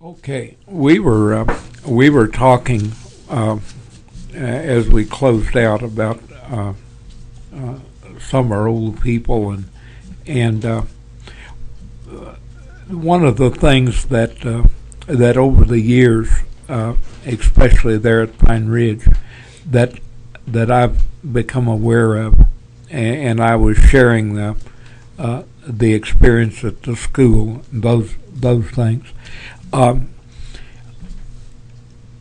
Okay, we were talking as we closed out about some of our old people, and one of the things that over the years, especially there at Pine Ridge, that I've become aware of, and I was sharing the experience at the school, those things.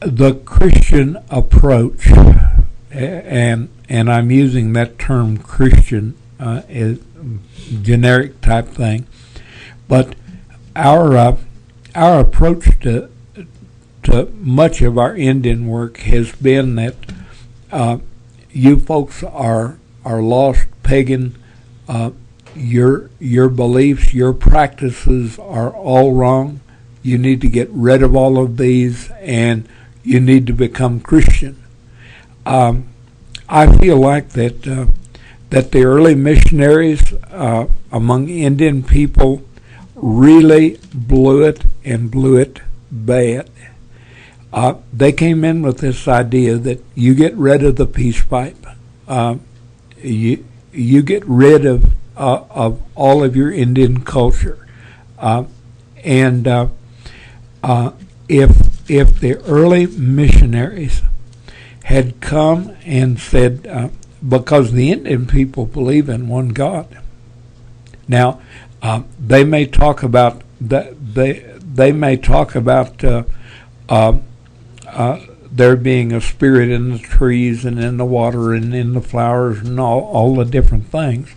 The Christian approach, and I'm using that term Christian as generic type thing, but our approach to much of our Indian work has been that you folks are lost pagan. Your beliefs, your practices are all wrong. You need to get rid of all of these, and you need to become Christian. I feel like that the early missionaries among Indian people really blew it bad. They came in with this idea that you get rid of the peace pipe, you get rid of all of your Indian culture, and if the early missionaries had come and said, because the Indian people believe in one God. Now, they may talk about that. They may talk about there being a spirit in the trees and in the water and in the flowers and all the different things,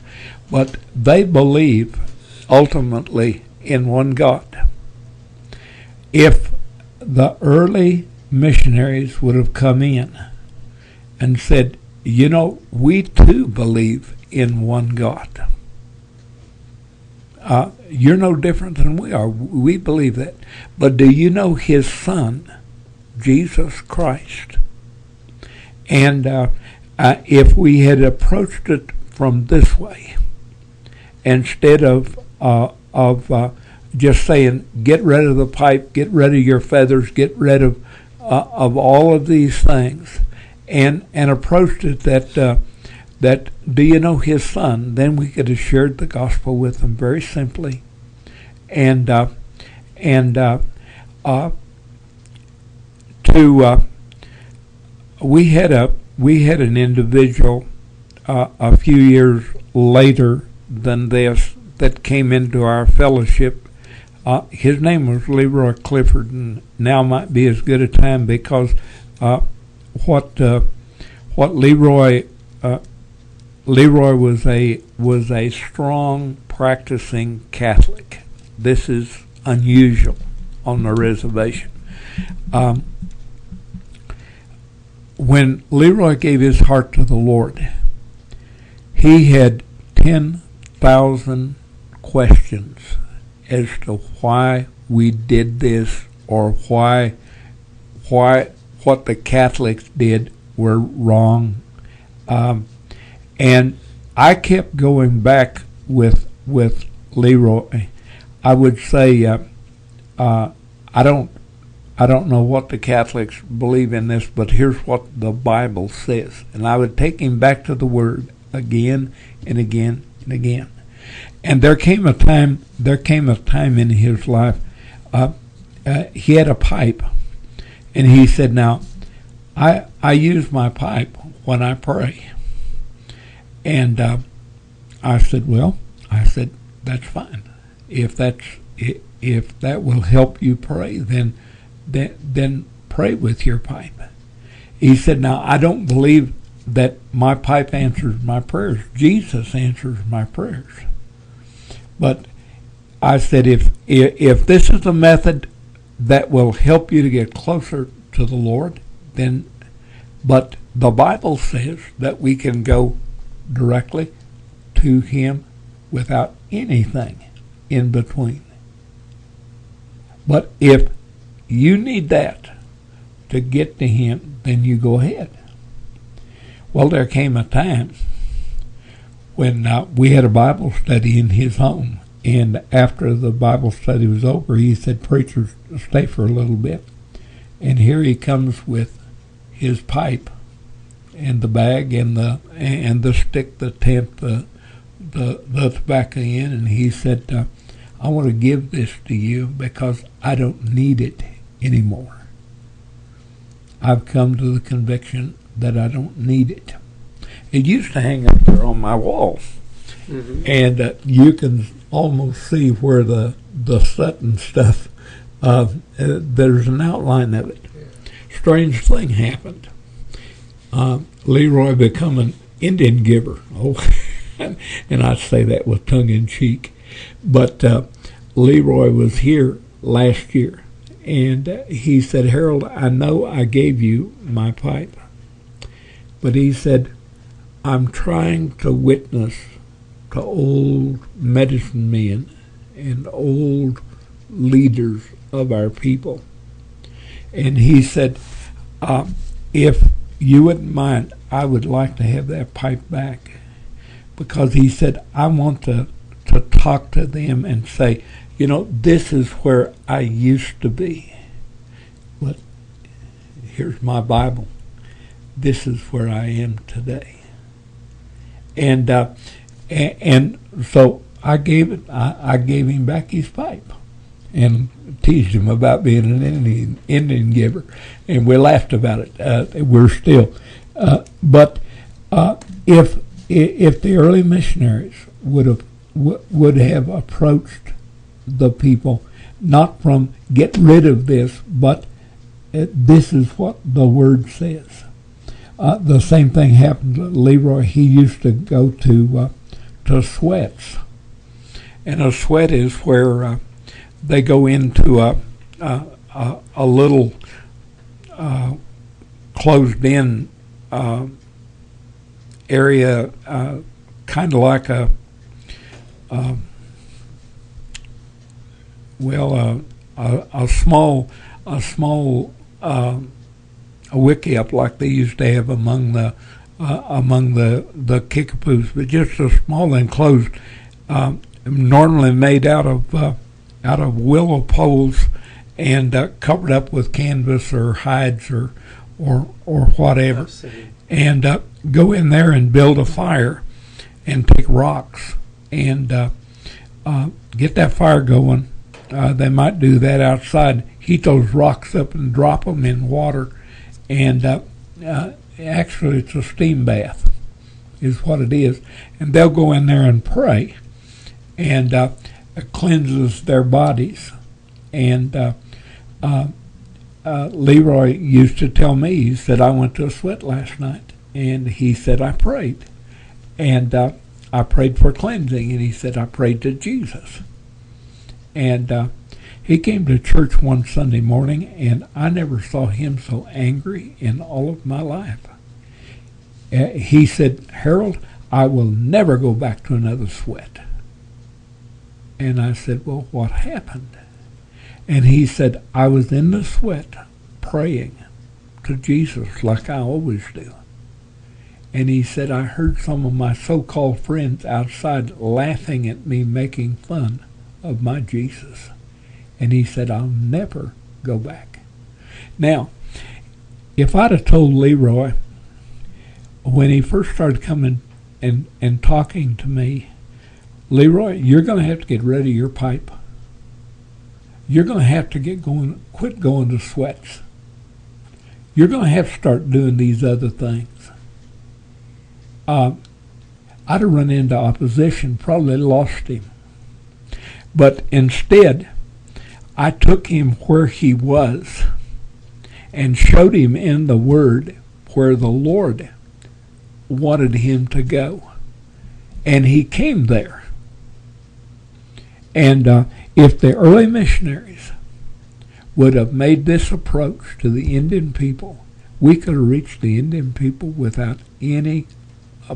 but they believe ultimately in one God. If the early missionaries would have come in and said, we too believe in one God. You're no different than we are. We believe that. But do you know His Son, Jesus Christ? And if we had approached it from this way, instead of just saying, get rid of the pipe, get rid of your feathers, get rid of all of these things, and approached it that do you know His Son? Then we could have shared the gospel with them very simply, and we had an individual a few years later than this that came into our fellowship. His name was Leroy Clifford, and now might be as good a time because what Leroy was a strong practicing Catholic. This is unusual on the reservation. When Leroy gave his heart to the Lord, he had 10,000 questions as to why we did this, or why what the Catholics did were wrong. And I kept going back with Leroy. I would say I don't know what the Catholics believe in this, but here's what the Bible says. And I would take him back to the Word again and again and again. And there came a time in his life. He had a pipe, and he said, "Now, I use my pipe when I pray." And I said, "That's fine. If that will help you pray, then pray with your pipe." He said, "Now, I don't believe that my pipe answers my prayers. Jesus answers my prayers. But," I said, if this is a method that will help you to get closer to the Lord, then, but the Bible says that we can go directly to Him without anything in between. But if you need that to get to Him, then you go ahead." Well, there came a time when we had a Bible study in his home, And after the Bible study was over, he said, "Preacher, stay for a little bit." And here he comes with his pipe and the bag and the stick, the tent, the tobacco in, and he said, "I want to give this to you because I don't need it anymore. I've come to the conviction that I don't need it." It used to hang up there on my wall, and you can almost see where the soot and stuff. There's an outline of it. Strange thing happened. Leroy become an Indian giver. Oh, and I say that with tongue in cheek, but Leroy was here last year, and he said, "Harold, I know I gave you my pipe, but," he said, "I'm trying to witness to old medicine men and old leaders of our people." And he said, "If you wouldn't mind, I would like to have that pipe back." Because he said, "I want to talk to them and say, this is where I used to be. But here's my Bible. This is where I am today." And so I gave him back his pipe and teased him about being an Indian giver, and we laughed about it. We're still, but if the early missionaries would have approached the people not from get rid of this, but this is what the Word says. The same thing happened to Leroy. He used to go to sweats, and a sweat is where they go into a little closed-in area, kind of like a small a wiki up like they used to have among the Kickapoos, but just a small enclosed, normally made out of willow poles and covered up with canvas or hides or whatever, and go in there and build a fire and take rocks and get that fire going. They might do that outside, heat those rocks up and drop them in water, and actually it's a steam bath is what it is. And they'll go in there and pray, and it cleanses their bodies. And Leroy used to tell me, he said, "I went to a sweat last night," and he said, "I prayed, and I prayed for cleansing," and he said, "I prayed to Jesus." And he came to church one Sunday morning, and I never saw him so angry in all of my life. He said, "Harold, I will never go back to another sweat." And I said, "Well, what happened?" And he said, "I was in the sweat praying to Jesus like I always do." And he said, "I heard some of my so-called friends outside laughing at me, making fun of my Jesus." And he said, "I'll never go back." Now, if I'd have told Leroy when he first started coming and talking to me, "Leroy, you're going to have to get rid of your pipe. You're going to have to quit going to sweats. You're going to have to start doing these other things," I'd have run into opposition, probably lost him. But instead, I took him where he was and showed him in the Word where the Lord wanted him to go. And he came there. And if the early missionaries would have made this approach to the Indian people, we could have reached the Indian people without any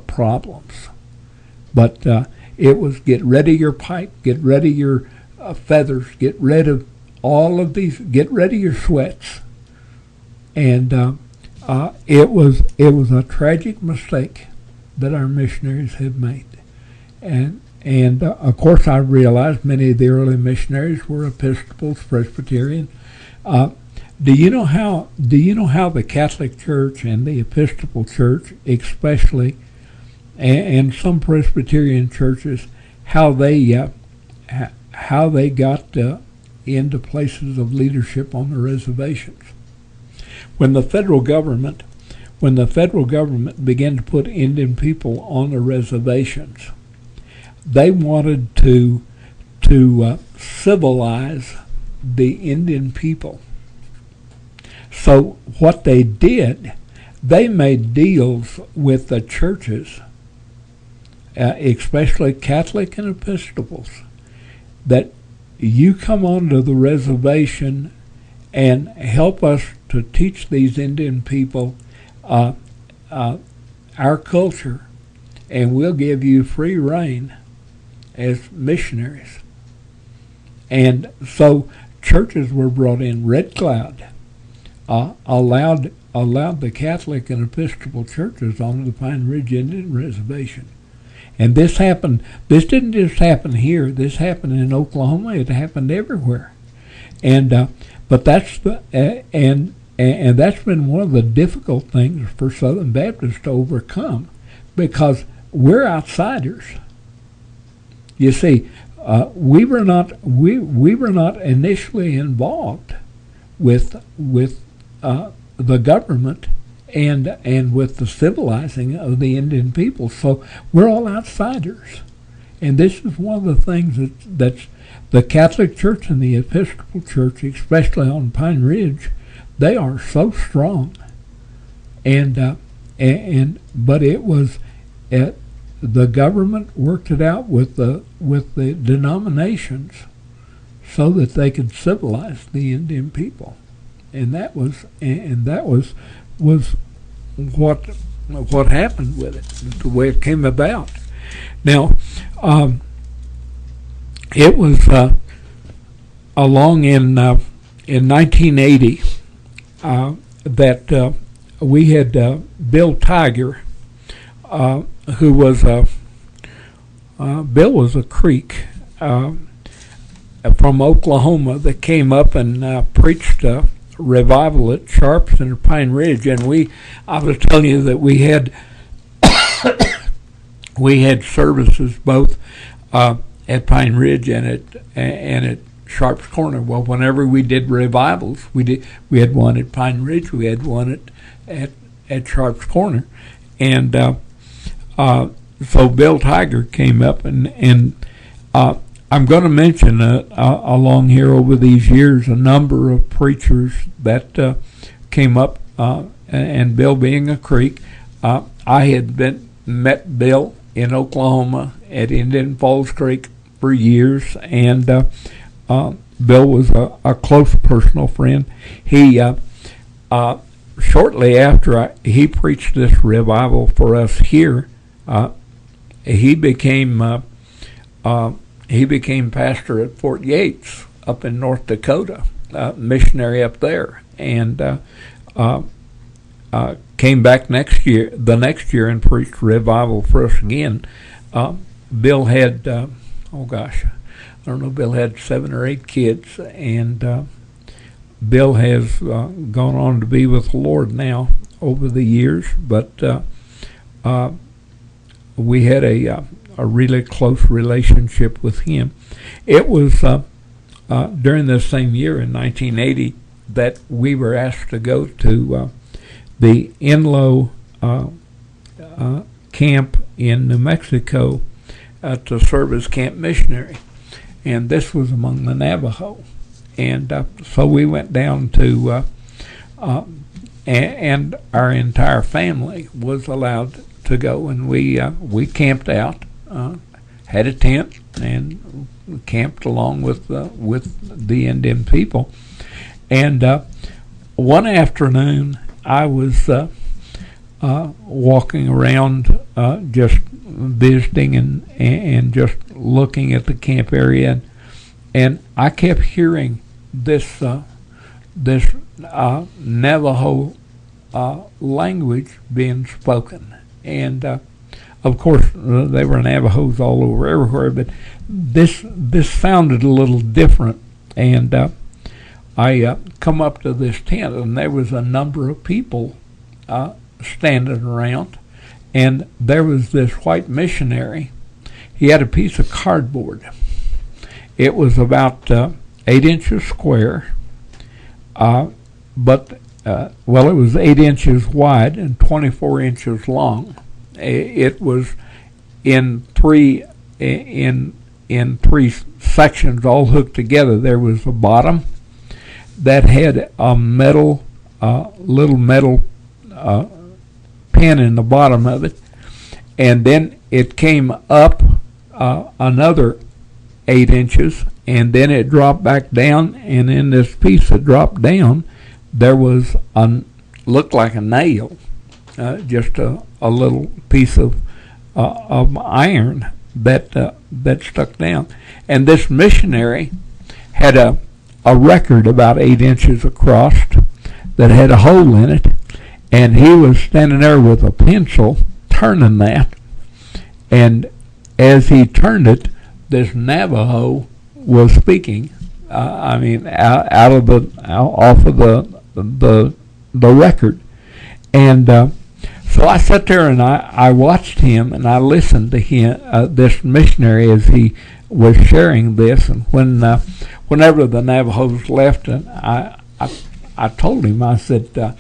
problems. But it was get rid of your pipe, get rid of your feathers, get rid of all of these, get rid of your sweats. And it was a tragic mistake that our missionaries had made. And of course I realized many of the early missionaries were Episcopals, Presbyterian. Do you know how the Catholic Church and the Episcopal Church, especially, and some Presbyterian churches, how they got into places of leadership on the reservations? When the federal government began to put Indian people on the reservations, they wanted to civilize the Indian people. So what they did, they made deals with the churches, especially Catholic and Episcopals, that you come onto the reservation and help us to teach these Indian people our culture, and we'll give you free reign as missionaries. And so churches were brought in. Red Cloud allowed the Catholic and Episcopal churches onto the Pine Ridge Indian Reservation. And this didn't just happen here. This happened in Oklahoma. It happened everywhere. And but that's and that's been one of the difficult things for Southern Baptists to overcome, because we're outsiders. You see, we were not initially involved with the government and with the civilizing of the Indian people. So we're all outsiders. And this is one of the things that's the Catholic Church and the Episcopal Church, especially on Pine Ridge, they are so strong. But it was the government worked it out with the denominations so that they could civilize the Indian people. And that was what happened with it, the way it came about. Now, it was along in 1980 that we had Bill Tiger, who was Bill was a Creek from Oklahoma that came up and preached revival at Sharps and Pine Ridge, and I was telling you that we had we had services both at Pine Ridge and at Sharps Corner. Well, whenever we did revivals, we had one at Pine Ridge, we had one at Sharps Corner, and so Bill Tiger came up, and I'm going to mention along here over these years a number of preachers that came up, and Bill being a Creek, I had met Bill in Oklahoma at Indian Falls Creek for years, and Bill was a close personal friend. He shortly after he preached this revival for us here, he became pastor at Fort Yates up in North Dakota, missionary up there, and came back the next year and preached revival for us again. Bill had, Bill had 7 or 8 kids, and Bill has gone on to be with the Lord now over the years, but we had a really close relationship with him. It was during this same year in 1980 that we were asked to go to the Enloe camp in New Mexico to serve as camp missionary, and this was among the Navajo. And so we went down to, and our entire family was allowed to go, and we camped out, had a tent, and camped along with the Indian people. And one afternoon, I was walking around, just visiting and just looking at the camp area, and I kept hearing this Navajo language being spoken, and of course, they were Navajos all over everywhere, but this sounded a little different. And I come up to this tent, and there was a number of people standing around, and there was this white missionary. He had a piece of cardboard. It was about 8 inches square, but it was 8 inches wide and 24 inches long. It was in three sections, all hooked together. There was a bottom that had a little metal pin in the bottom of it, and then it came up another 8 inches, and then it dropped back down, and in this piece that dropped down, there was looked like a nail, just a little piece of iron that stuck down. And this missionary had a record about 8 inches across that had a hole in it, and he was standing there with a pencil turning that, and as he turned it, this Navajo was speaking. Off of the record, and so I sat there and I watched him and I listened to him, this missionary, as he was sharing this. And whenever the Navajos left, and I told him, I said,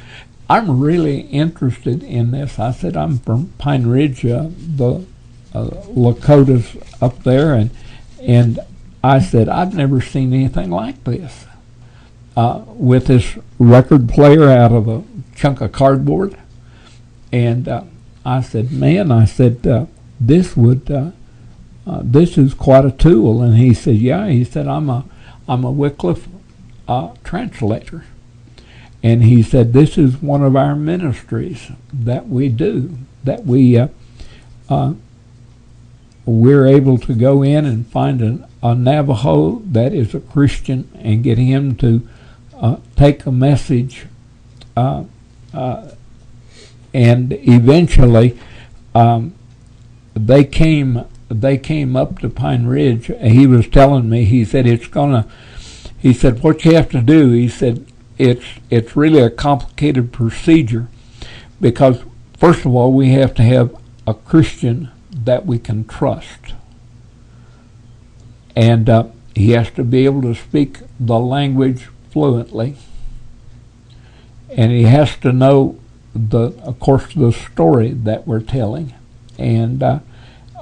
I'm really interested in this. I said, I'm from Pine Ridge, the Lakotas up there, and I said, I've never seen anything like this. With this record player out of a chunk of cardboard. And I said, this is quite a tool. And he said, yeah. He said, I'm a Wycliffe translator. And he said, this is one of our ministries that we do, that we're able to go in and find a Navajo that is a Christian and get him to take a message, and eventually they came up to Pine Ridge. He was telling me, he said, what you have to do, he said, it's really a complicated procedure, because first of all, we have to have a Christian that we can trust, and he has to be able to speak the language fluently, and he has to know of course the story that we're telling, and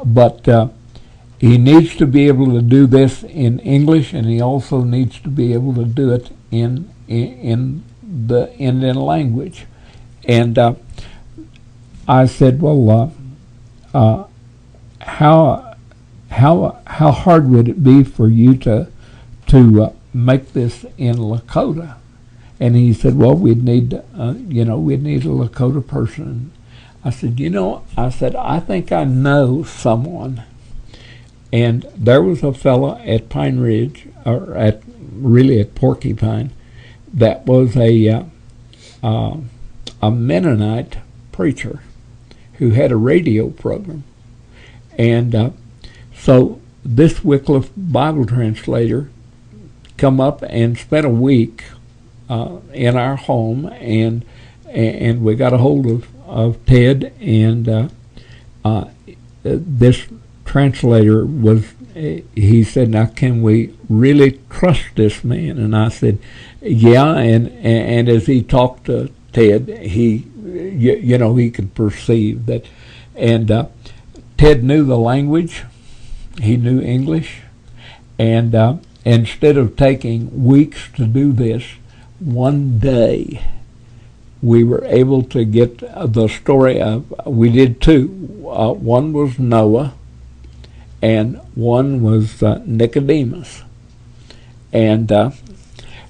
but he needs to be able to do this in English, and he also needs to be able to do it in the Indian language. And I said, well, how hard would it be for you to make this in Lakota? And he said, well, we'd need a Lakota person. I said, I think I know someone. And there was a fellow at Pine Ridge, or at Porcupine, that was a Mennonite preacher who had a radio program. And so this Wycliffe Bible translator come up and spent a week in our home, and we got a hold of Ted, and this translator he said, now can we really trust this man? And I said, yeah, and as he talked to Ted, he could perceive that, and Ted knew the language, he knew English, and instead of taking weeks to do this, one day we were able to get the story of, we did two. One was Noah, and one was Nicodemus. And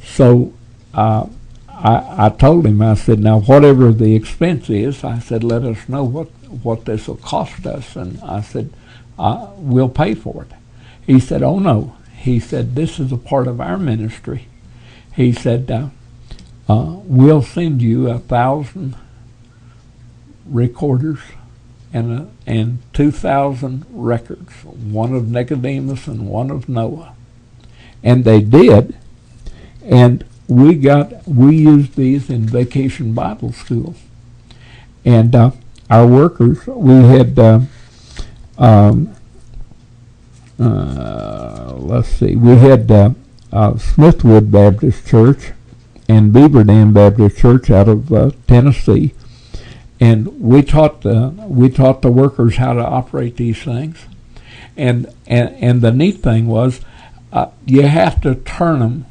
so I told him, I said, now whatever the expense is, I said, let us know what this will cost us. And I said, we'll pay for it. He said, oh no. He said, this is a part of our ministry. He said, we'll send you 1,000 recorders and 2,000 records, one of Nicodemus and one of Noah. And they did, and we used these in Vacation Bible School. And our workers, we had we had Smithwood Baptist Church and Beaver Dam Baptist Church out of Tennessee, and we taught the workers how to operate these things. And the neat thing was, you have to turn them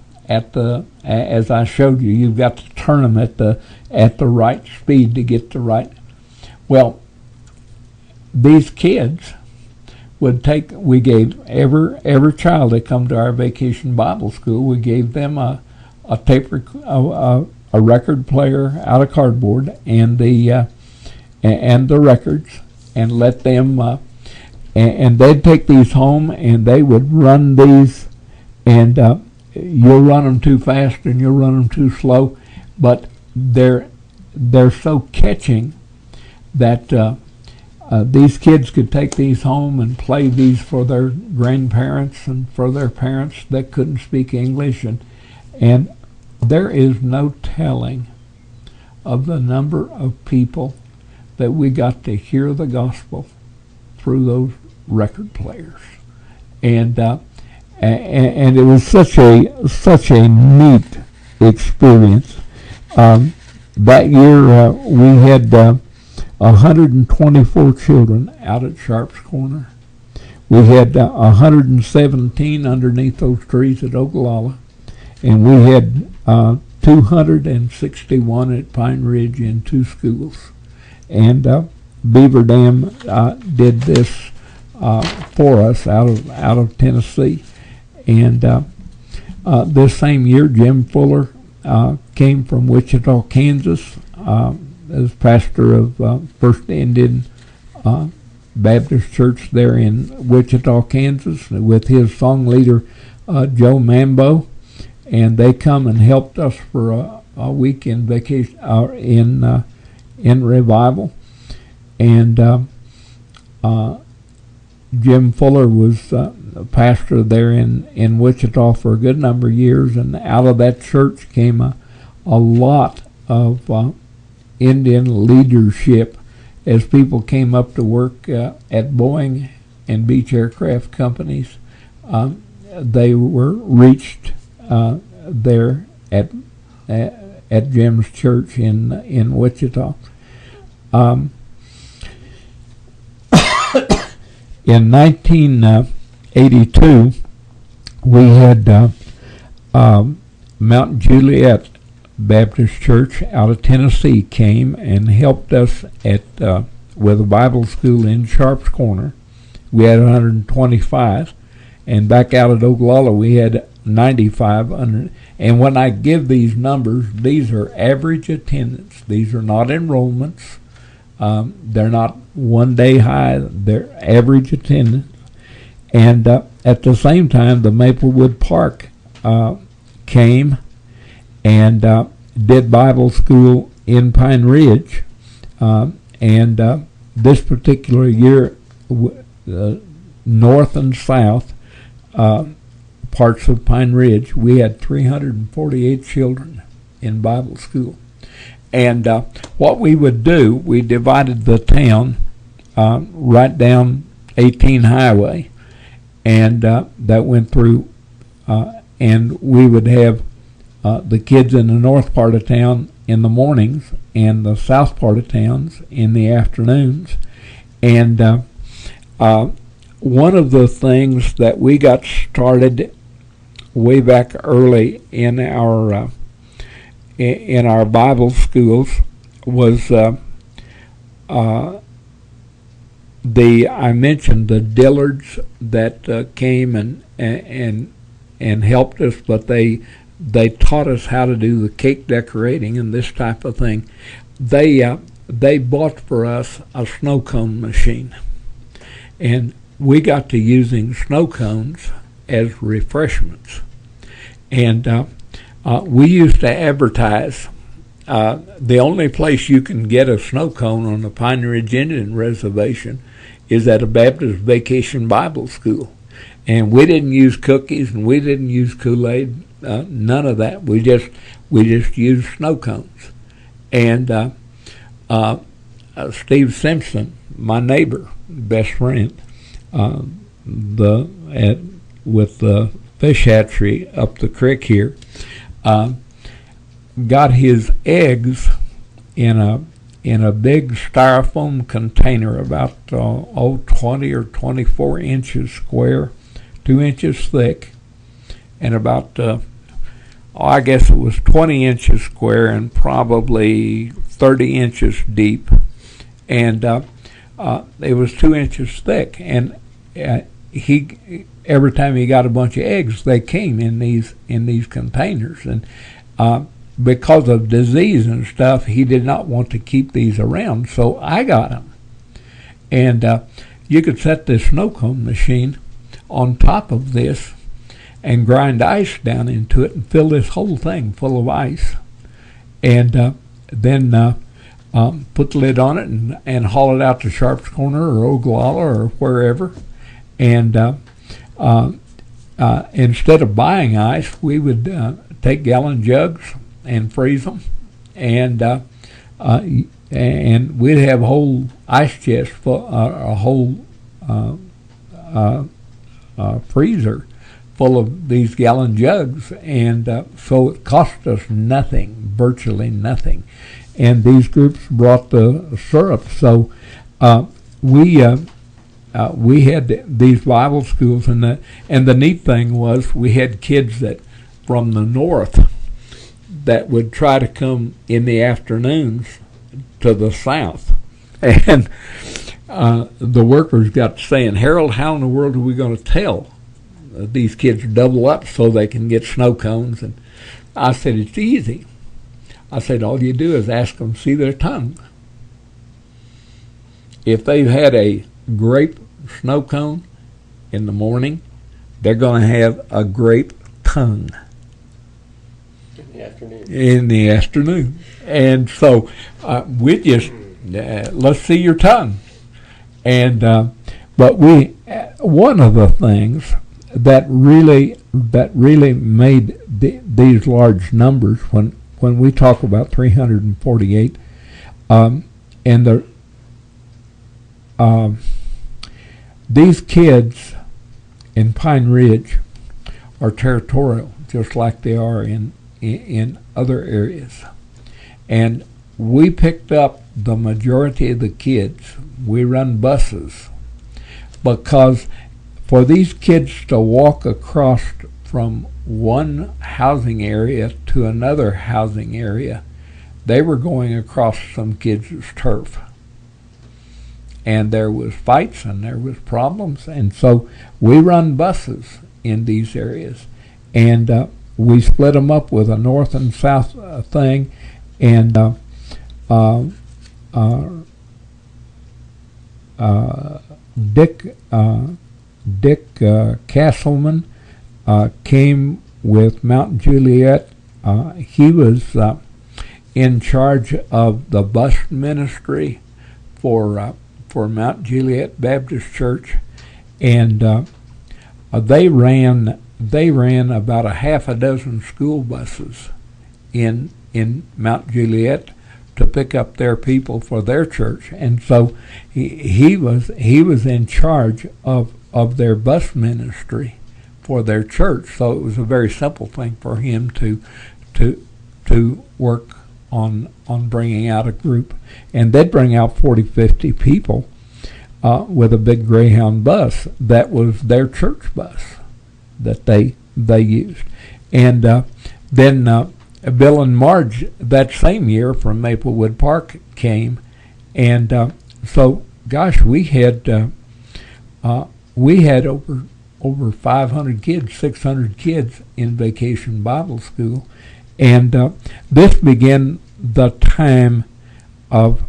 as I showed you. You've got to turn them at the right speed to get the right. Well, these kids we gave every child that come to our Vacation Bible School, we gave them a record player out of cardboard and the records, and let them and they'd take these home and they would run these, and you'll run them too fast and you'll run them too slow, but they're so catching that these kids could take these home and play these for their grandparents and for their parents that couldn't speak English, and there is no telling of the number of people that we got to hear the gospel through those record players, and it was such a neat experience. That year we had 124 children out at Sharp's Corner. We had 117 underneath those trees at Ogallala, and we had 261 at Pine Ridge in 2 schools. And Beaver Dam did this for us out of Tennessee. And this same year, Jim Fuller came from Wichita, Kansas, as pastor of First Indian Baptist Church there in Wichita, Kansas, with his song leader Joe Mambo, and they come and helped us for a week in vacation in revival. And Jim Fuller was a pastor there in Wichita for a good number of years, and out of that church came a lot of Indian leadership as people came up to work at Boeing and Beech Aircraft Companies. They were reached there at Jim's church in Wichita. In 1982, we had Mount Juliet Baptist Church out of Tennessee came and helped us with a Bible school in Sharp's Corner. We had 125, and back out at Ogallala we had 95. And when I give these numbers, these are average attendance. These are not enrollments. They're not one day high. They're average attendance. And at the same time, the Maplewood Park came and did Bible school in Pine Ridge. And this particular year, north and south parts of Pine Ridge, we had 348 children in Bible school. And what we would do, we divided the town right down 18 Highway, and that went through, and we would have the kids in the north part of town in the mornings and the south part of towns in the afternoons. And one of the things that we got started way back early in our Bible schools was I mentioned the Dillards that came and helped us, but they taught us how to do the cake decorating and this type of thing. They bought for us a snow cone machine, and we got to using snow cones as refreshments. And we used to advertise the only place you can get a snow cone on the Pine Ridge Indian Reservation is at a Baptist Vacation Bible School. And we didn't use cookies and we didn't use Kool-Aid, none of that. We just used snow cones. And Steve Simpson, my neighbor, best friend, with the fish hatchery up the creek here, got his eggs in a big styrofoam container about 20 or 24 inches square, 2 inches thick, and about I guess it was 20 inches square and probably 30 inches deep, and it was 2 inches thick. And he every time he got a bunch of eggs, they came in these containers, and because of disease and stuff, he did not want to keep these around, so I got them. And you could set this snow cone machine on top of this and grind ice down into it and fill this whole thing full of ice, and then put the lid on it and haul it out to Sharp's Corner or Oglala or wherever. And instead of buying ice, we would take gallon jugs and freeze them, and we'd have a whole ice chest full, a whole freezer full of these gallon jugs, and so it cost us nothing, virtually nothing. And these groups brought the syrup, so we had these Bible schools, and the neat thing was we had kids that from the north that would try to come in the afternoons to the south, and the workers got to saying, "Harold, how in the world are we going to tell these kids double up so they can get snow cones?" And I said, "It's easy." I said, "All you do is ask them to see their tongue. If they've had a grape snow cone in the morning, they're going to have a grape tongue in the afternoon." And so we just let's see your tongue. And but one of the things that really made these large numbers, when we talk about 348, and these kids in Pine Ridge are territorial, just like they are in other areas. And we picked up the majority of the kids. We run buses because for these kids to walk across from one housing area to another housing area, they were going across some kids' turf. And there was fights and there was problems, and so we run buses in these areas, and we split them up with a north and south thing, and Dick Castleman came with Mount Juliet. He was in charge of the bus ministry for Mount Juliet Baptist Church, and they ran about a half a dozen school buses in Mount Juliet to pick up their people for their church. And so he was in charge of their bus ministry for their church. So it was a very simple thing for him to work on bringing out a group. And they'd bring out 40, 50 people with a big Greyhound bus. That was their church bus that they used. And then Bill and Marge that same year from Maplewood Park came, and so gosh, we had over 500 kids, 600 kids in Vacation Bible School, and this began the time of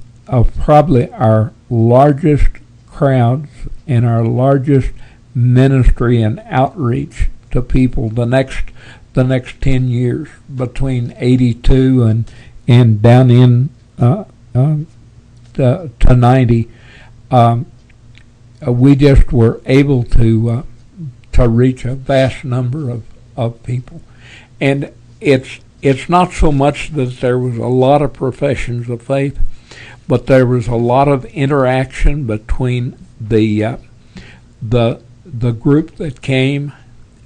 probably our largest crowds and our largest ministry and outreach to people the next 10 years, between 82 and down in to 90, we just were able to reach a vast number of people. And it's not so much that there was a lot of professions of faith, but there was a lot of interaction between the group that came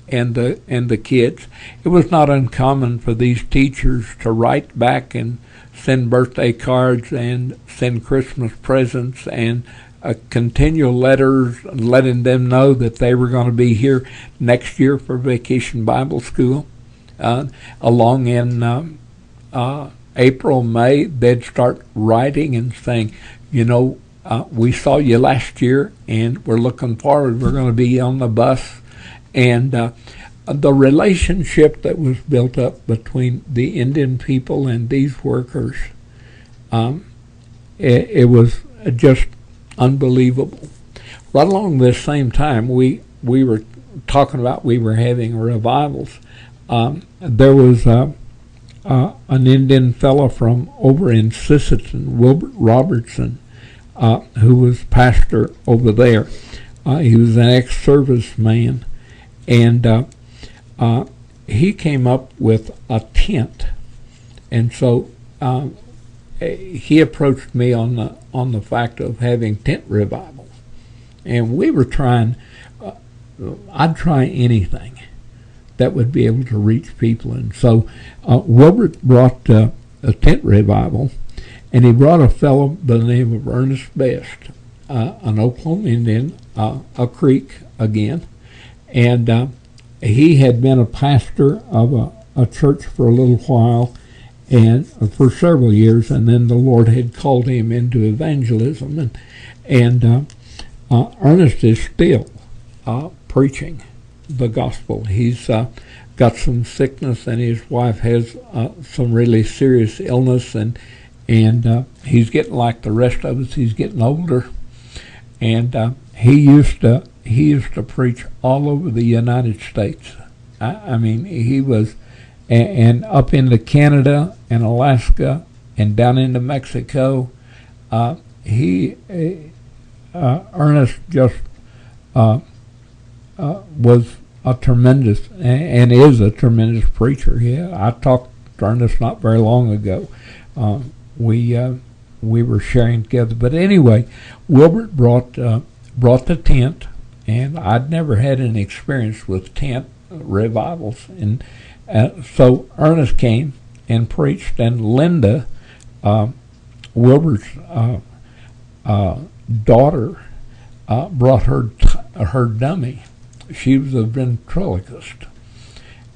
and the kids. It was not uncommon for these teachers to write back and send birthday cards and send Christmas presents and continual letters letting them know that they were going to be here next year for Vacation Bible School. Along in April, May, they'd start writing and saying, we saw you last year and we're looking forward. We're going to be on the bus. And the relationship that was built up between the Indian people and these workers, it was just unbelievable. Right along this same time, we were talking about we were having revivals. There was an Indian fellow from over in Sisseton, Wilbert Robertson, who was pastor over there. He was an ex-service man, and he came up with a tent, and so he approached me on the fact of having tent revival, and we were trying. I'd try anything that would be able to reach people, and so Wilbert brought a tent revival, and he brought a fellow by the name of Ernest Best, an Oklahoma Indian, a Creek again, and he had been a pastor of a church for a little while, and for several years, and then the Lord had called him into evangelism, and Ernest is still preaching the gospel. He's got some sickness, and his wife has some really serious illness, and he's getting like the rest of us. He's getting older, and he used to preach all over the United States. I mean, he was, and up into Canada and Alaska and down into Mexico. Ernest just was a tremendous, and is a tremendous preacher. Yeah, I talked to Ernest not very long ago. We were sharing together. But anyway, Wilbert brought the tent, and I'd never had any experience with tent revivals, and so Ernest came and preached, and Linda, Wilbert's daughter, brought her dummy. She was a ventriloquist,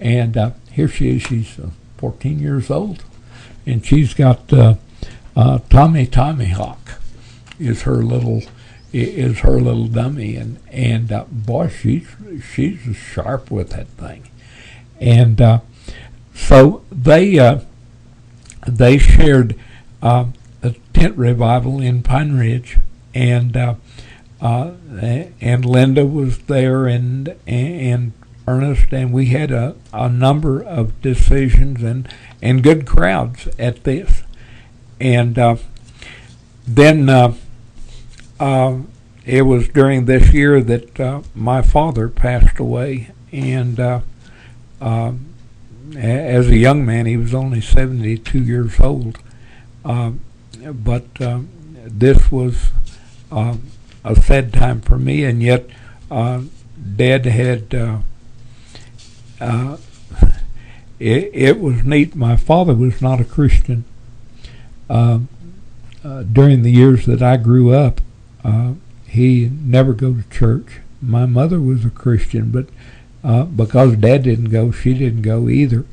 and here she is. She's 14 years old, and she's got Tommy Hawk is her little dummy, and boy, she's sharp with that thing, and so they shared a tent revival in Pine Ridge, and Linda was there, and Ernest, and we had a number of decisions and good crowds at this, and then it was during this year that my father passed away, and as a young man, he was only 72 years old, but this was a sad time for me, and yet Dad had it was neat. My father was not a Christian. During the years that I grew up, he never go to church. My mother was a Christian, but because Dad didn't go, she didn't go either.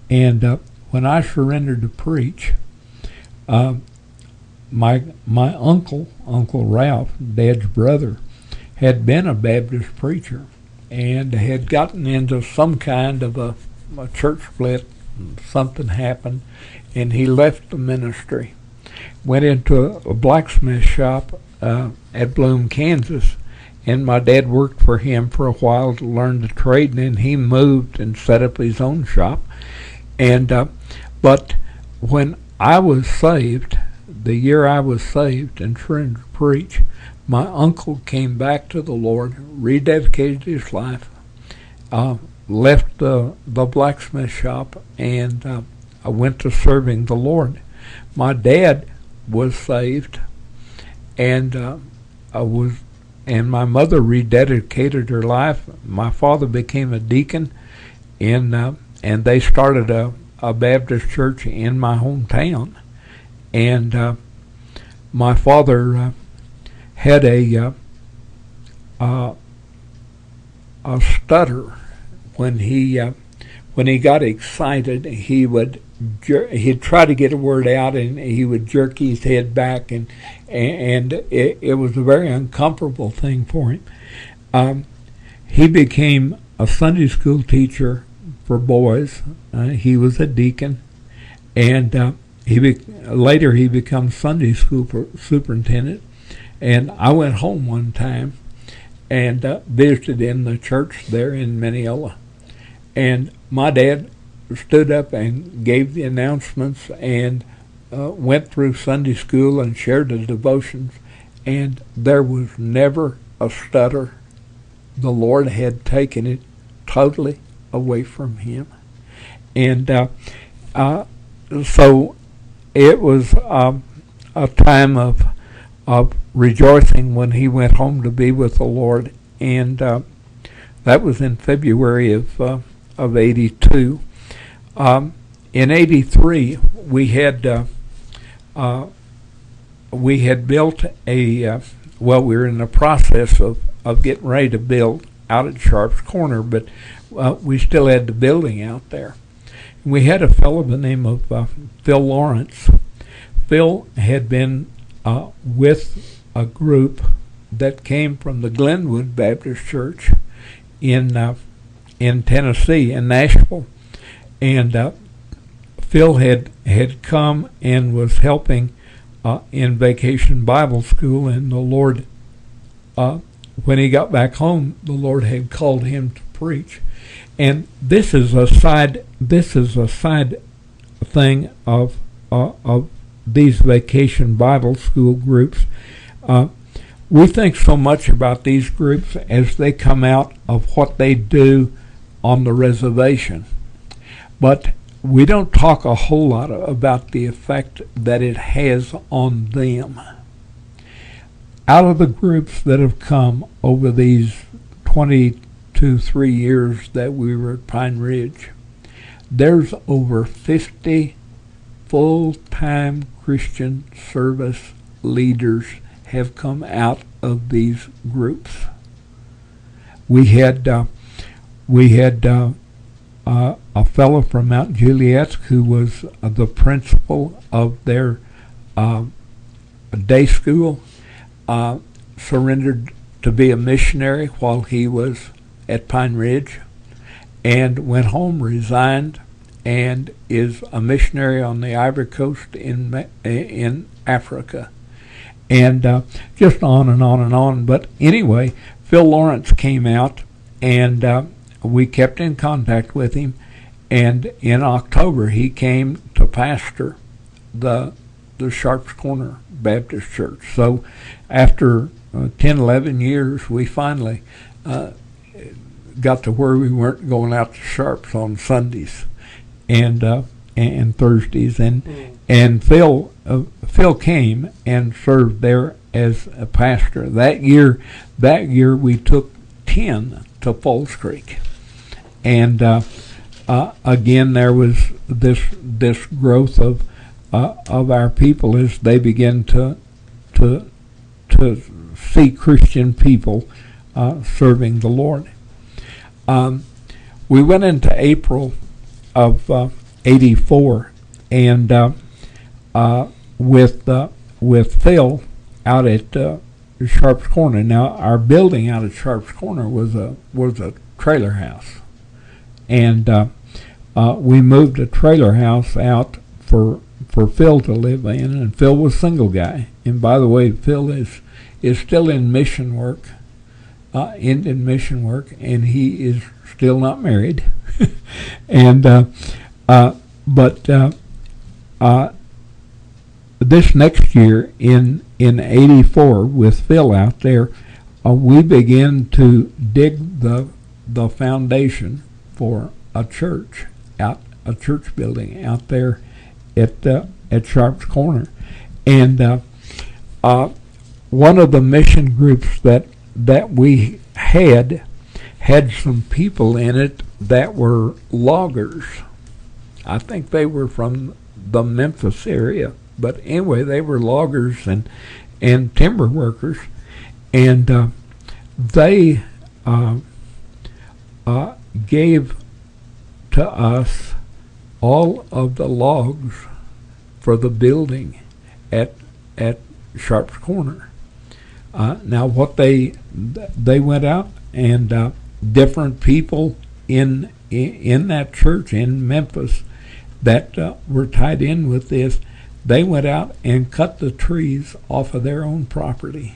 And when I surrendered to preach, my uncle Ralph, Dad's brother, had been a Baptist preacher and had gotten into some kind of a church split. Something happened, and he left the ministry, went into a blacksmith shop at Bloom, Kansas, and my dad worked for him for a while to learn the trade, and then he moved and set up his own shop. And but when I was saved, the year I was saved and turned to preach, my uncle came back to the Lord, rededicated his life, left the blacksmith shop, and I went to serving the Lord. My dad was saved, and my mother rededicated her life. My father became a deacon, and they started a Baptist church in my hometown. And my father had a stutter. When he got excited, he'd try to get a word out, and he would jerk his head back, and it was a very uncomfortable thing for him. He became a Sunday school teacher for boys. He was a deacon, and later he became Sunday school superintendent. And I went home one time and visited in the church there in Mineola. And my dad stood up and gave the announcements and went through Sunday school and shared the devotions. And there was never a stutter. The Lord had taken it totally away from him. And so it was a time of rejoicing when he went home to be with the Lord, and that was in February of '82. In '83, we had built we were in the process of getting ready to build out at Sharp's Corner, but we still had the building out there. We had a fellow by the name of Phil Lawrence. Phil had been with a group that came from the Glenwood Baptist Church in Tennessee, in Nashville, and Phil had come and was helping in Vacation Bible School, and the Lord, when he got back home, the Lord had called him to preach. And this is a side thing of these Vacation Bible School groups. We think so much about these groups as they come out of what they do on the reservation, but we don't talk a whole lot about the effect that it has on them. Out of the groups that have come over these 23 years that we were at Pine Ridge, there's over 50 full-time Christian service leaders have come out of these groups. We had a fellow from Mount Juliet who was the principal of their day school, surrendered to be a missionary while he was at Pine Ridge, and went home, resigned, and is a missionary on the Ivory Coast in Africa. And just on and on and on. But anyway, Phil Lawrence came out, and we kept in contact with him. And in October, he came to pastor the Sharp's Corner Baptist Church. So after 10, 11 years, we finally got to where we weren't going out to Sharp's on Sundays and Thursdays. And Phil came and served there as a pastor. That year we took 10 to Falls Creek, and again there was this growth of our people as they began to see Christian people serving the Lord. We went into April of '84, and with Phil out at Sharp's Corner. Now, our building out at Sharp's Corner was a trailer house, and we moved a trailer house out for Phil to live in, and Phil was a single guy. And by the way, Phil is still in mission work, Indian mission work, and he is still not married. And but this next year in '84 with Phil out there, we began to dig the foundation for a church building out there at Sharp's Corner, and one of the mission groups that we had some people in it that were loggers. I think they were from the Memphis area, but anyway, they were loggers and timber workers, and they gave to us all of the logs for the building at Sharp's Corner. Now, what they went out and different people in that church in Memphis that were tied in with this, they went out and cut the trees off of their own property,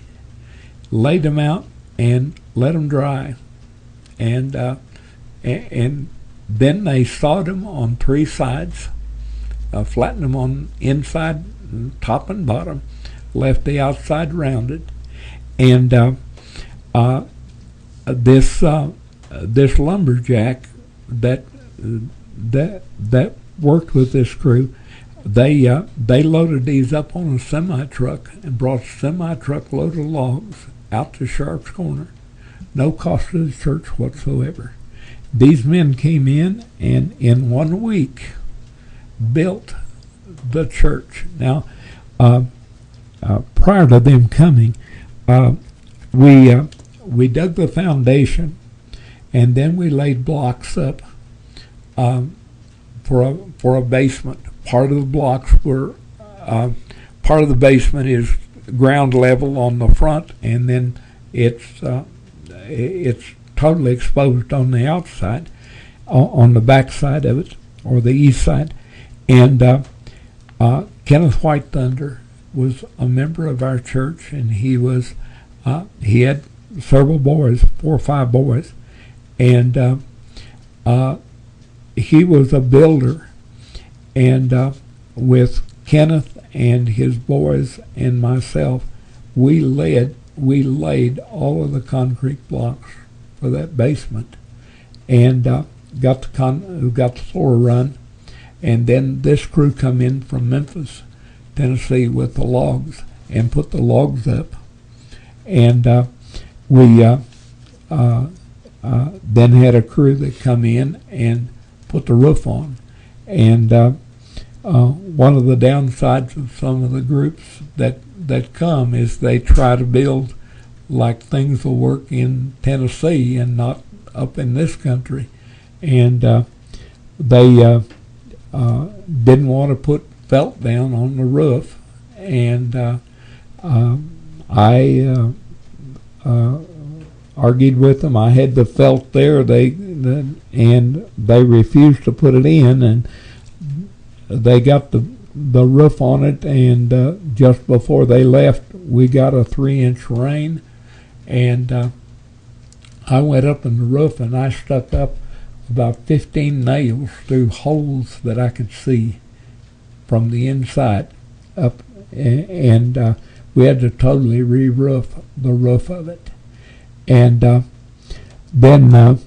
laid them out, and let them dry, and then they sawed them on three sides, flattened them on inside, top and bottom, left the outside rounded, and this lumberjack that worked with this crew, they loaded these up on a semi-truck and brought a semi-truck load of logs out to Sharp's Corner, no cost to the church whatsoever. These men came in and in 1 week built the church. Now, prior to them coming, we dug the foundation, and then we laid blocks up for a basement. Part of the blocks were part of the basement is ground level on the front, and then it's totally exposed on the outside, on the back side of it, or the east side. And Kenneth White Thunder was a member of our church, and he had several boys, 4 or 5 boys, and he was a builder, and with Kenneth and his boys and myself, we laid all of the concrete blocks for that basement, and got the floor run, and then this crew come in from Memphis, Tennessee, with the logs and put the logs up, and we then had a crew that come in and put the roof on, and one of the downsides of some of the groups that come is they try to build like things will work in Tennessee and not up in this country, and they didn't want to put felt down on the roof, and I argued with them. I had the felt there, and they refused to put it in, and they got the roof on it, and just before they left, we got a 3-inch rain, and I went up in the roof and I stuck up about 15 nails through holes that I could see from the inside up, and we had to totally re-roof the roof of it. And then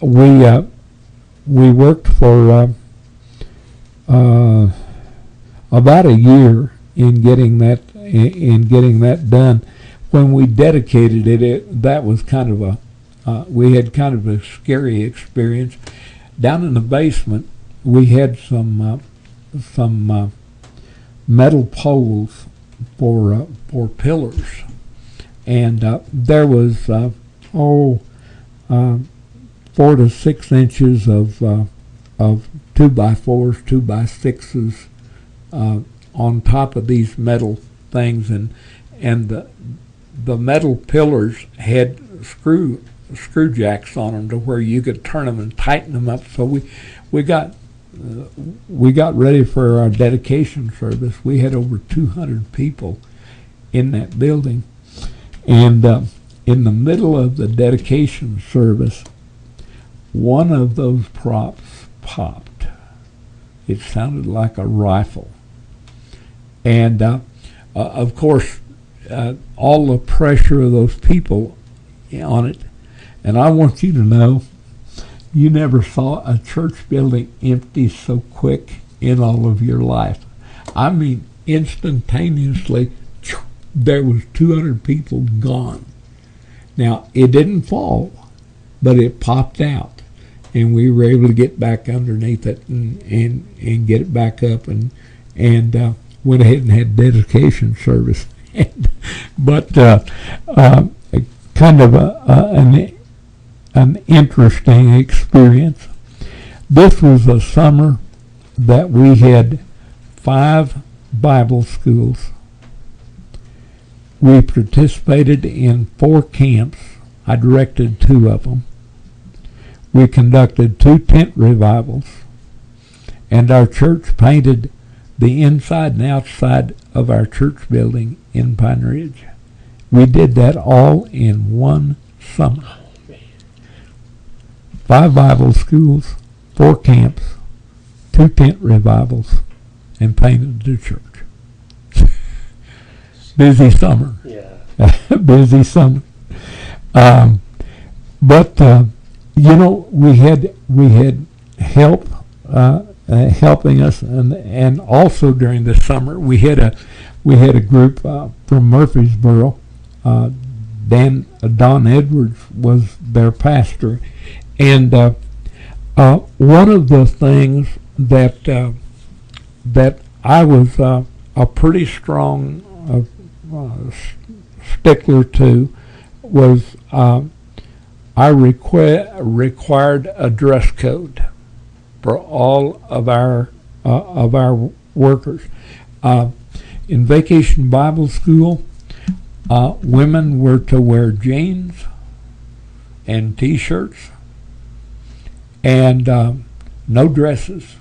we worked for about a year in getting that done. When we dedicated it, that was kind of we had kind of a scary experience. Down in the basement, we had some metal poles for pillars, and there was 4 to 6 inches of 2x4s, 2x6s on top of these metal things, and the metal pillars had screw jacks on them to where you could turn them and tighten them up. So we got ready for our dedication service. We had over 200 people in that building, and in the middle of the dedication service, one of those props popped. It sounded like a rifle, And of course, all the pressure of those people on it. And I want you to know, you never saw a church building empty so quick in all of your life. I mean, instantaneously, there was 200 people gone. Now, it didn't fall, but it popped out, and we were able to get back underneath it and get it back up, and went ahead and had dedication service. But kind of an interesting experience. This was a summer that we had 5 Bible schools. We participated in 4 camps. I directed 2 of them. We conducted 2 tent revivals, and our church painted the inside and outside of our church building in Pine Ridge. We did that all in one summer. 5 Bible schools, 4 camps, 2 tent revivals, and painted the church. Busy summer. Yeah. Busy summer. But we had help helping us, and also during the summer we had a group from Murfreesboro. Don Edwards was their pastor, and one of the things that I was a pretty strong stickler to was I required a dress code for all of our workers. In Vacation Bible School, women were to wear jeans and T-shirts and no dresses,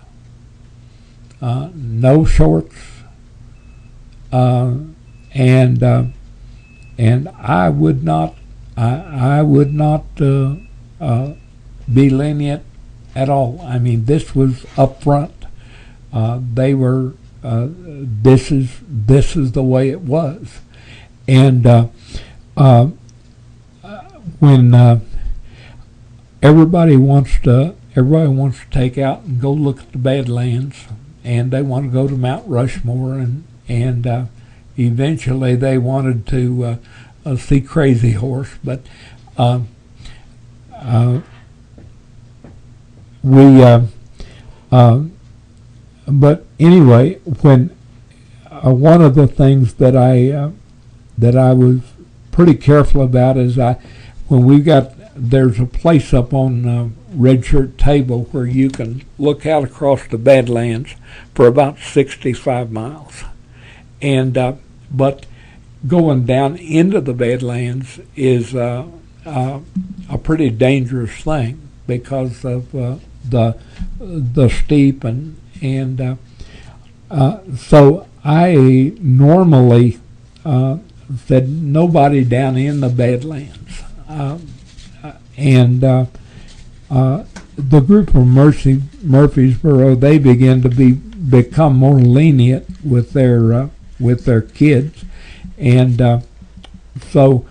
no shorts, and I would not be lenient at all. I mean, this was up front. They were this is the way it was. And when everybody wants to take out and go look at the Badlands, and they want to go to Mount Rushmore, and eventually they wanted to see Crazy Horse, but but anyway, when one of the things that I was pretty careful about is there's a place up on Red Shirt Table where you can look out across the Badlands for about 65 miles, and but going down into the Badlands is a pretty dangerous thing because of the steep and so I normally said nobody down in the Badlands, and the group from Murfreesboro, they began to become more lenient with their kids, and so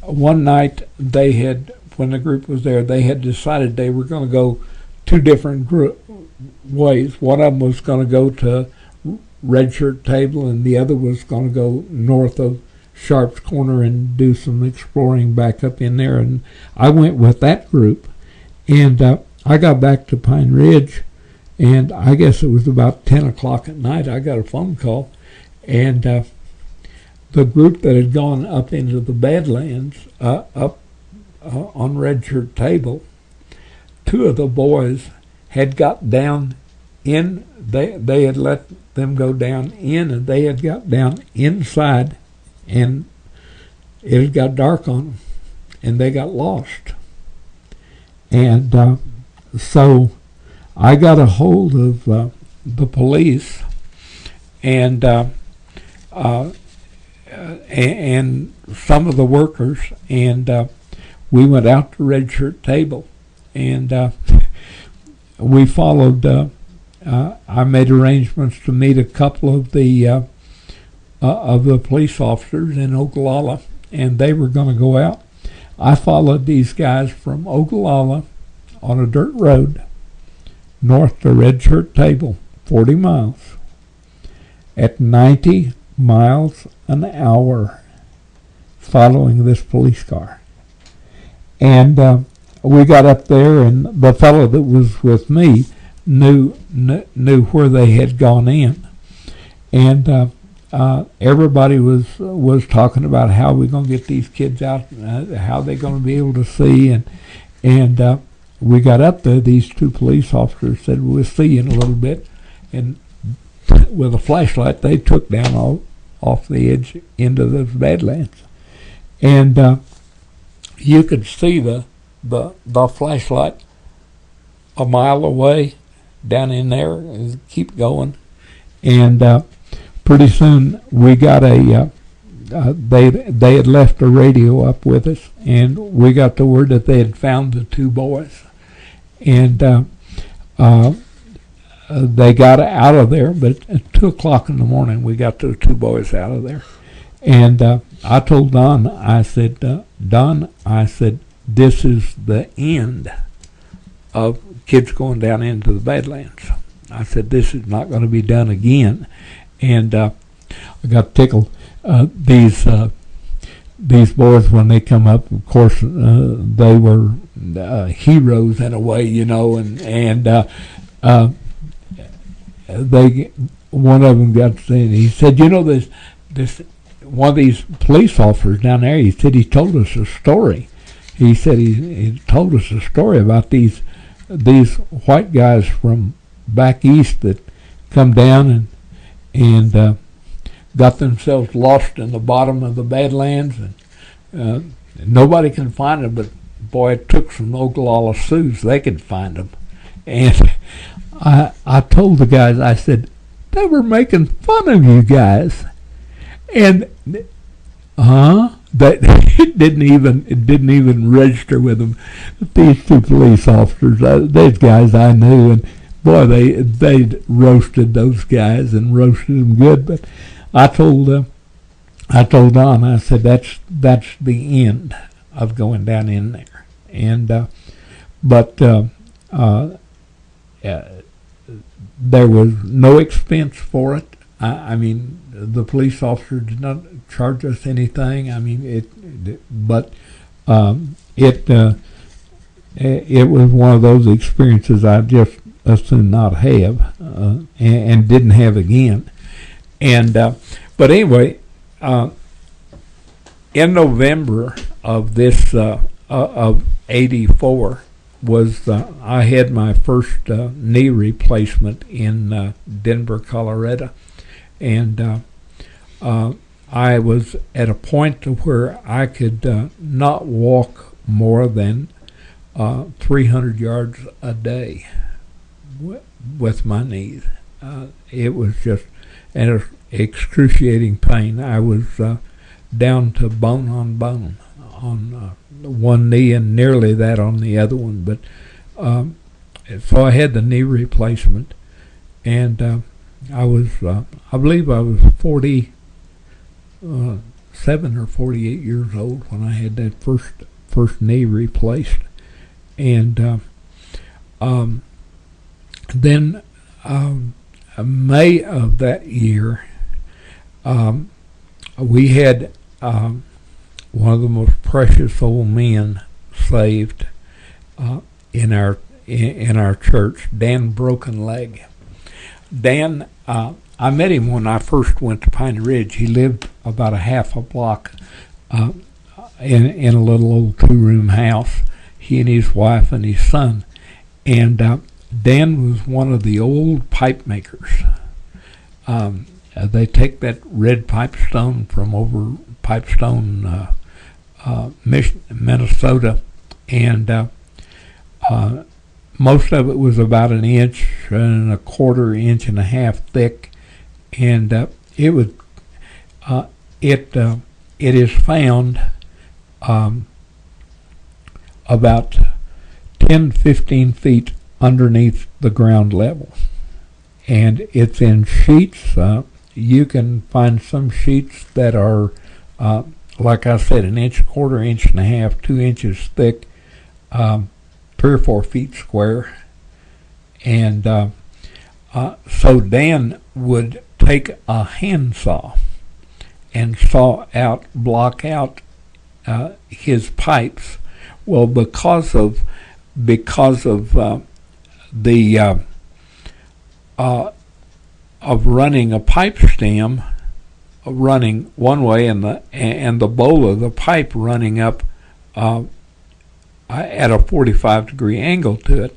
one night when the group was there, they had decided they were going to go 2 different ways. One of them was going to go to Red Shirt Table, and the other was going to go north of Sharp's Corner and do some exploring back up in there. And I went with that group, and I got back to Pine Ridge, and I guess it was about 10 o'clock at night. I got a phone call, and the group that had gone up into the Badlands, up on Red Shirt Table, 2 of the boys had got down in, they had let them go down in, and they had got down inside, and it had got dark on them, and they got lost. And so I got a hold of the police, and some of the workers, and we went out to Red Shirt Table, and we followed I made arrangements to meet a couple of the police officers in Ogallala, and they were going to go out. I followed these guys from Ogallala on a dirt road north to Red Shirt Table, 40 miles, at 90 miles an hour, following this police car. And we got up there, and the fellow that was with me knew where they had gone in, and everybody was talking about how we're going to get these kids out, how they're going to be able to see, and we got up there. These two police officers said, "We'll see you in a little bit," and with a flashlight they took down off the edge into the Badlands, and you could see the flashlight a mile away down in there, and keep going, and pretty soon we got they had left a radio up with us, and we got the word that they had found the two boys, and they got out of there. But at 2 o'clock in the morning, we got the two boys out of there, and I told Don, I said, Don, I said, this is the end of kids going down into the Badlands. I said, this is not going to be done again. And I got tickled. These boys, when they come up, of course, they were heroes in a way, you know, and they, one of them got to saying, he said, you know, this one of these police officers down there, he said he told us a story. He said he told us a story about these white guys from back east that come down and got themselves lost in the bottom of the Badlands, and nobody can find them, but boy, it took some Ogallala Sioux, they could find them. And I told the guys, I said, they were making fun of you guys, and that it didn't even register with them. These two police officers, these guys I knew, and boy, they roasted those guys and roasted them good. But I told Don, I said, that's the end of going down in there. And but there was no expense for it. I mean, the police officer did not charge us anything. I mean, it was one of those experiences I just as soon not have, and didn't have again. And but anyway, in November of this of '84 was I had my first knee replacement in Denver, Colorado, and I was at a point to where I could not walk more than 300 yards a day with my knees. It was just an excruciating pain. I was down to bone on bone on one knee and nearly that on the other one. But so I had the knee replacement, and I was, I believe I was 47 or 48 years old when I had that first knee replaced, and then May of that year, we had one of the most precious old men saved in our church, Dan Broken Leg. Dan, I met him when I first went to Pine Ridge. He lived about a half a block in a little old 2-room house, he and his wife and his son. And Dan was one of the old pipe makers. They take that red pipestone from over Pipestone, Minnesota, and most of it was about 1 inch and a quarter, 1.5 inches thick, and it was it is found about 10-15 feet underneath the ground level, and it's in sheets. You can find some sheets that are, like I said, 1.25 inches, 1.5 inches, 2 inches thick, 3 or 4 feet square. And so Dan would take a handsaw and block out his pipes. Well, because of the of running a pipe stem, running one way, and the bowl of the pipe running up at a 45-degree angle to it,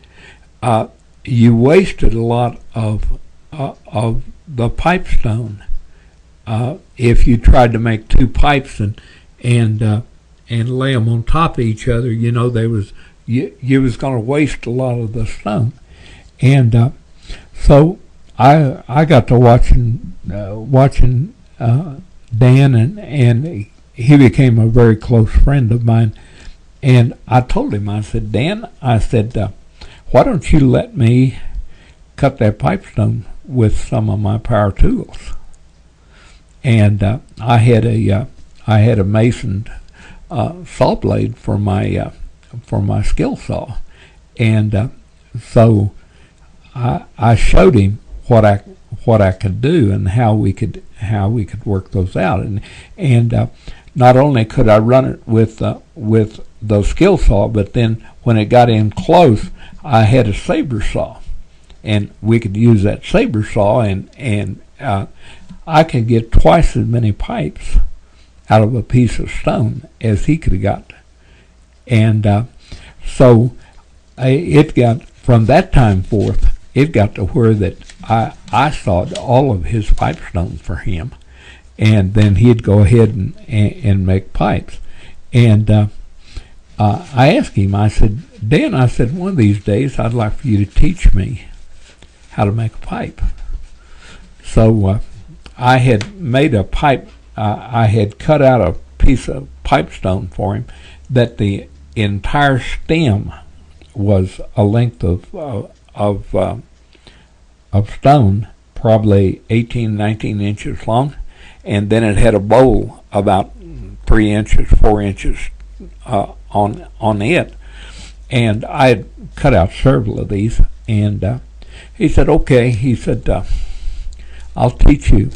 you wasted a lot of the pipe stone if you tried to make two pipes and lay them on top of each other. You know, you was going to waste a lot of the stone, and so I got to watching Dan, and he became a very close friend of mine. And I told him, I said, Dan, why don't you let me cut that pipestone with some of my power tools? And I had a masoned saw blade for my skill saw, and so I showed him what I could do and how we could work those out, and not only could I run it with the skill saw, but then when it got in close, I had a saber saw, and we could use that saber saw, and I could get twice as many pipes out of a piece of stone as he could have got. And so it got, from that time forth, it got to where that I sawed all of his pipestone for him, and then he'd go ahead and make pipes. And I asked him, I said, Dan, I said, one of these days I'd like for you to teach me how to make a pipe. So I had made a pipe. I had cut out a piece of pipestone for him that the entire stem was a length of stone, probably 18, 19 inches long, and then it had a bowl about 3 inches, 4 inches on it. And I had cut out several of these, and he said, okay, he said, I'll teach you.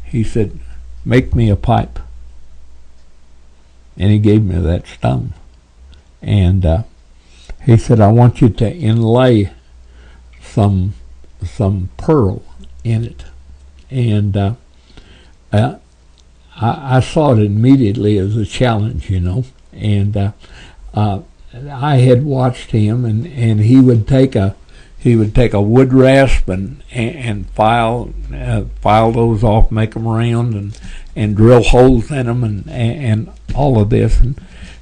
He said, make me a pipe. And he gave me that stone. And he said, I want you to inlay some pearl in it. And I saw it immediately as a challenge, you know. And I had watched him, and he would take a wood rasp and file those off, make them round, and drill holes in them, and all of this. And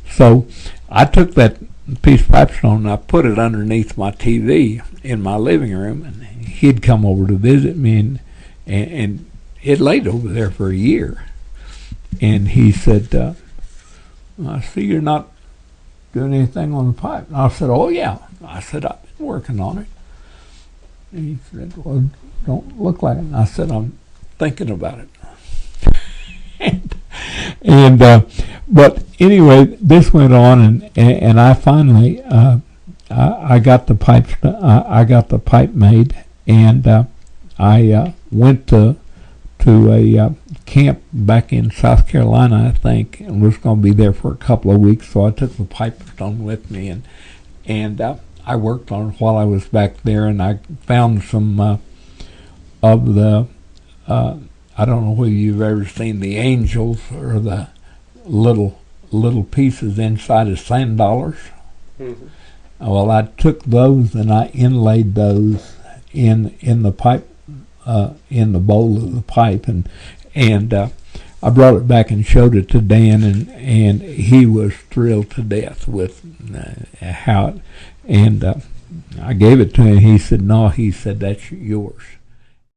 so I took that piece of pipestone and I put it underneath my TV in my living room, and he'd come over to visit me, and it laid over there for a year. And he said, I see you're not doing anything on the pipe. And I said, oh yeah. I said, I've been working on it. And he said, well, don't look like it. And I said, I'm thinking about it. and but anyway, this went on, and I finally I got the pipe made, and I went to a camp back in South Carolina, I think, and was going to be there for a couple of weeks. So I took the pipestone with me, and I worked on it while I was back there, and I found some of the I don't know whether you've ever seen the angels or the little pieces inside of sand dollars. Mm-hmm. Well, I took those and I inlaid those in the pipe, in the bowl of the pipe, and I brought it back and showed it to Dan, and he was thrilled to death with how it, and I gave it to him. He said, no, he said, that's yours.